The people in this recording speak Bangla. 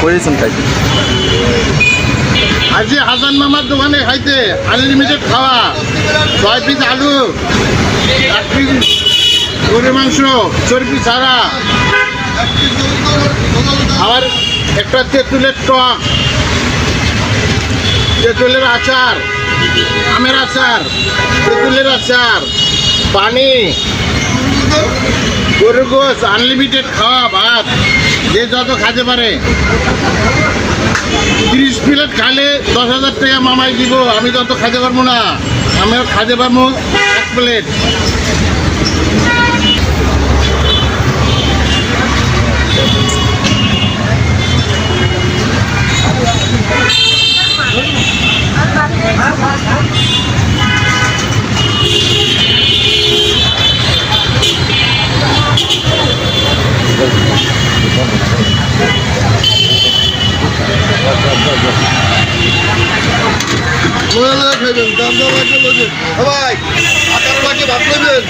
করেছেন খাইতে? আজ হাসান মামার দোকানে খাইতে আনলিমিটেড খাওয়া, 6 পিস আলু, 1 পিস গরুর মাংস চর্বি ছাড়া, আবার একটা তেঁতুলের টক, তেঁতুলের আচার, আমের আচার, তেঁতুলের আচার, পানি, গরুর গোশ, আনলিমিটেড খাওয়া, ভাত যে যত খাতে পারে। 30 প্লেট খালে 10,000 টাকা মামাই দিব। আমি তত খাইতে পারবো না, আমি খাইতে পারবো 1 প্লেট। খাইবেন দাম দাম লাগবে ভাই, 18 লাখে ভাত খাইবেন।